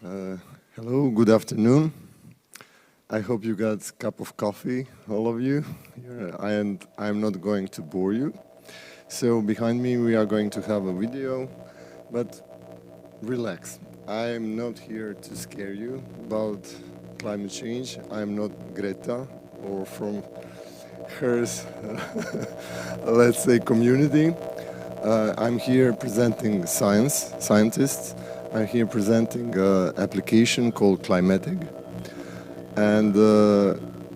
Hello, good afternoon. I hope you got a cup of coffee, all of you, and I'm not going to bore you. So behind me we are going to have a video, but relax. I'm not here to scare you about climate change. I'm not Greta or from her, let's say, community. I'm here presenting scientists. I'm here presenting an application called Climatic, and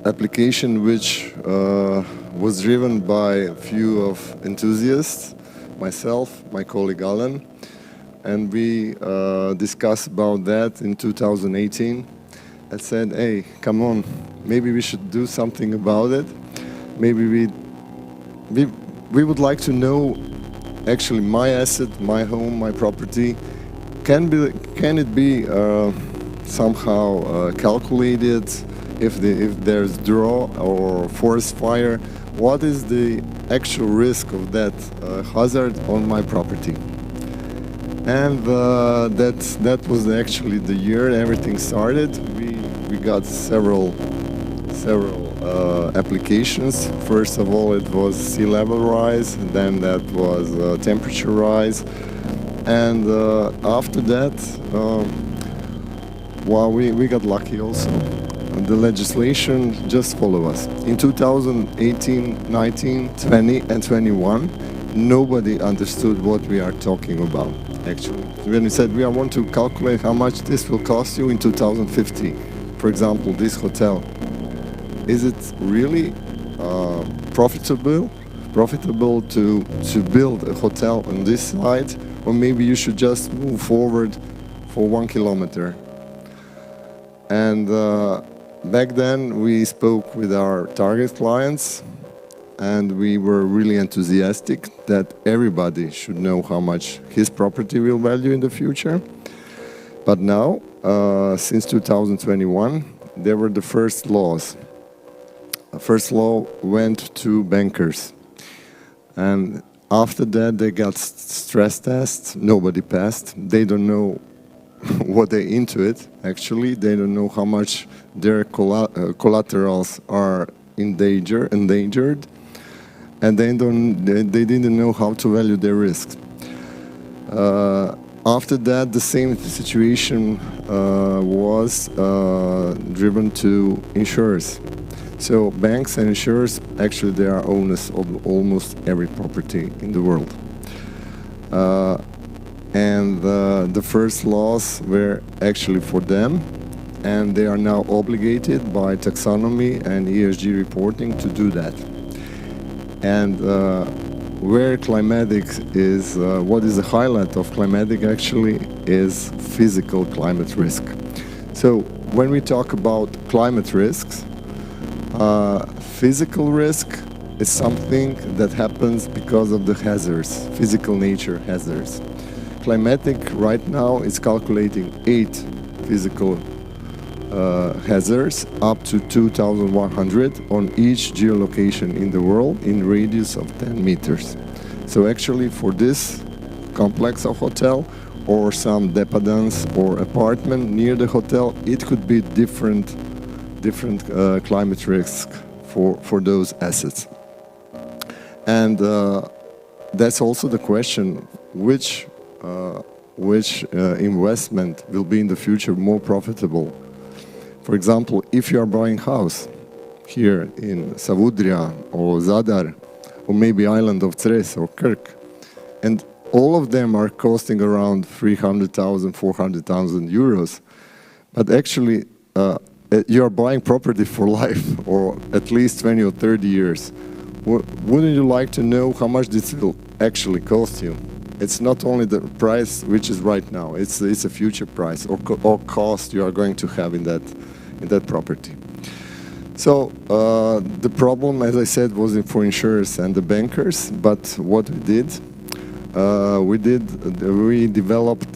application which was driven by a few of enthusiasts, myself, my colleague Alan, and we discussed about that in 2018 and said, hey, come on, maybe we should do something about it. Maybe we would like to know actually my asset, my home, my property. Can it be somehow calculated if there's drought or forest fire? What is the actual risk of that hazard on my property? And that was actually the year everything started. We got several applications. First of all, it was sea level rise, then that was temperature rise. And after that, we got lucky also. And the legislation just followed us. In 2018, 19, 20, and 21, nobody understood what we are talking about, actually. When we said we want to calculate how much this will cost you in 2050, for example, this hotel, is it really profitable to build a hotel on this site? Or maybe you should just move forward for 1 kilometer. And back then we spoke with our target clients, and we were really enthusiastic that everybody should know how much his property will value in the future. But now, since 2021, there were the first laws. The first law went to bankers. And after that, they got stress tests. Nobody passed. They don't know what they into it, actually. They don't know how much their collaterals are endangered. And they didn't know how to value their risks. After that, the same situation was driven to insurers. So banks and insurers, actually, they are owners of almost every property in the world. And the first laws were actually for them, and they are now obligated by taxonomy and ESG reporting to do that. And where Climatic is, what is the highlight of Climatic actually is physical climate risk. So when we talk about climate risks, physical risk is something that happens because of the hazards, physical nature hazards. Climatic right now is calculating 8 physical hazards up to 2,100 on each geolocation in the world in radius of 10 meters. So actually for this complex of hotel or some dependence or apartment near the hotel, it could be different climate risk for those assets. And that's also the question, which investment will be in the future more profitable? For example, if you are buying a house here in Savudrija or Zadar, or maybe island of Cres or Kirk, and all of them are costing around 300,000, 400,000 euros, but actually you are buying property for life, or at least 20 or 30 years. Wouldn't you like to know how much this will actually cost you? It's not only the price which is right now, it's a future price or cost you are going to have in that property. So the problem, as I said, was for insurers and the bankers, but what we did, we developed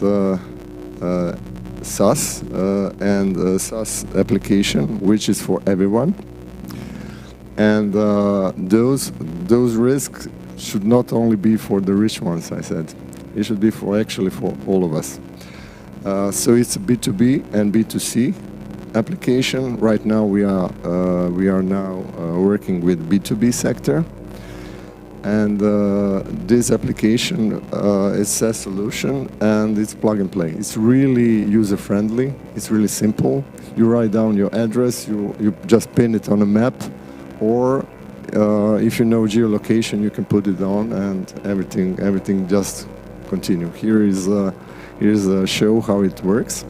SaaS and SaaS application, which is for everyone. And those risks should not only be for the rich ones, I said. It should be for all of us. So it's a B2B and B2C application. Right now we are now working with B2B sector. And this application is a SaaS solution, and it's plug and play. It's really user-friendly. It's really simple. You write down your address, you just pin it on a map, or if you know geolocation, you can put it on, and everything just continue. Here's a show how it works.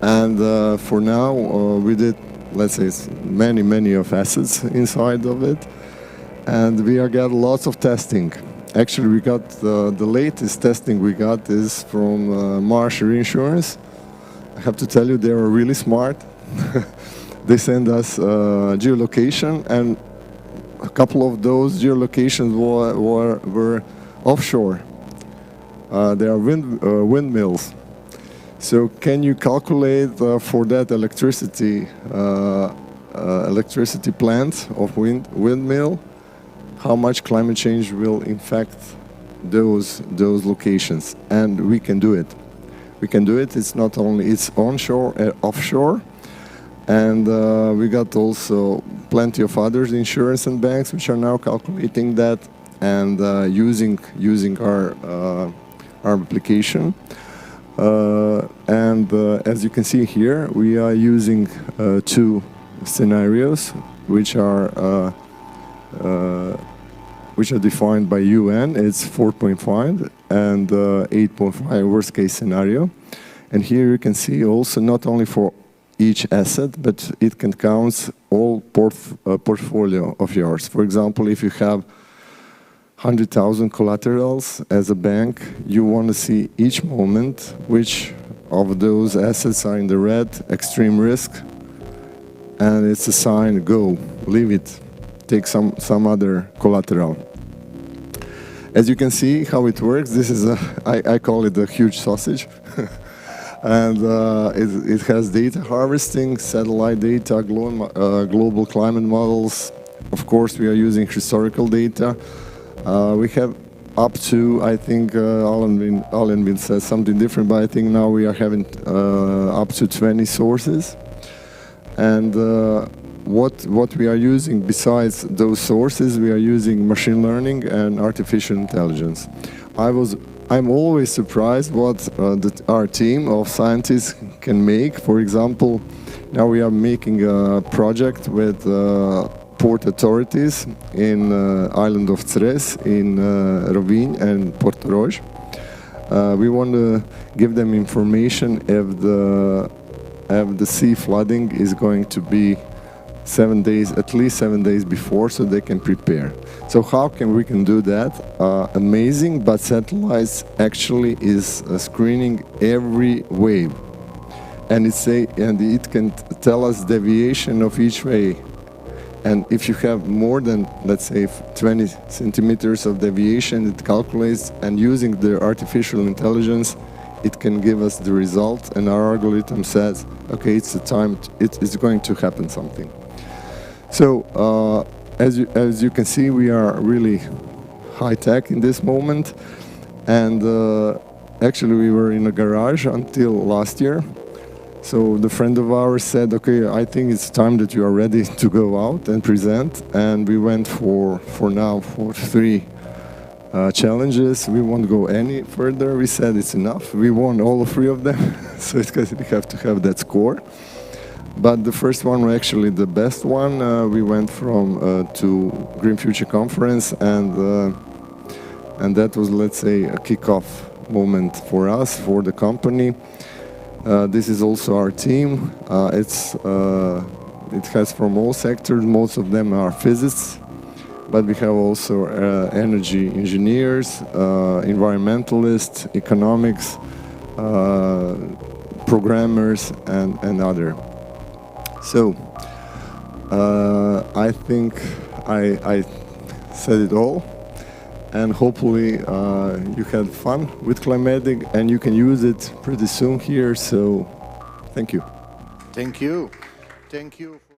And for now, we did, let's say, many of assets inside of it. And we got lots of testing. Actually, we got the latest testing we got is from Marsh Reinsurance. I have to tell you, they are really smart. They send us geolocation, and a couple of those geolocations were offshore. They are windmills. So can you calculate for that electricity plant of windmill? How much climate change will infect those locations? And we can do it. We can do it. It's not only it's onshore, offshore, and we got also plenty of other insurance and banks which are now calculating that and using our application. As you can see here, we are using two scenarios which are defined by UN. It's 4.5 and 8.5 worst case scenario. And here you can see also not only for each asset, but it can count all portfolio of yours. For example, if you have 100,000 collaterals as a bank, you want to see each moment which of those assets are in the red, extreme risk, and it's a sign, go, leave it, take some other collateral. As you can see how it works, this is I call it a huge sausage. And it has data harvesting, satellite data, global climate models. Of course, we are using historical data. We have up to, I think, Alan said something different, but I think now we are having up to 20 sources. And what we are using besides those sources, we are using machine learning and artificial intelligence. I'm always surprised what our team of scientists can make. For example, now we are making a project with port authorities in island of Cres, in Rovinj and Portorož. We want to give them information if the sea flooding is going to be 7 days, at least 7 days before, so they can prepare. So how can we do that? Amazing, but satellites actually is screening every wave, and it can tell us deviation of each wave. And if you have more than, let's say, 20 centimeters of deviation, it calculates, and using the artificial intelligence, it can give us the result, and our algorithm says, okay, it's the time, it's going to happen something. So, as you can see, we are really high-tech in this moment, and actually we were in a garage until last year. So the friend of ours said, okay, I think it's time that you are ready to go out and present, and we went for 3 challenges. We won't go any further. We said it's enough. We won all 3 of them, so it's because we have to have that score. But the first one was actually the best one. We went to Green Future Conference, and that was, let's say, a kickoff moment for us, for the company. This is also our team. It has from all sectors. Most of them are physicists, but we have also energy engineers, environmentalists, economics, programmers, and other. So I think I said it all, and hopefully you had fun with Climatic, and you can use it pretty soon here. So thank you. Thank you. Thank you.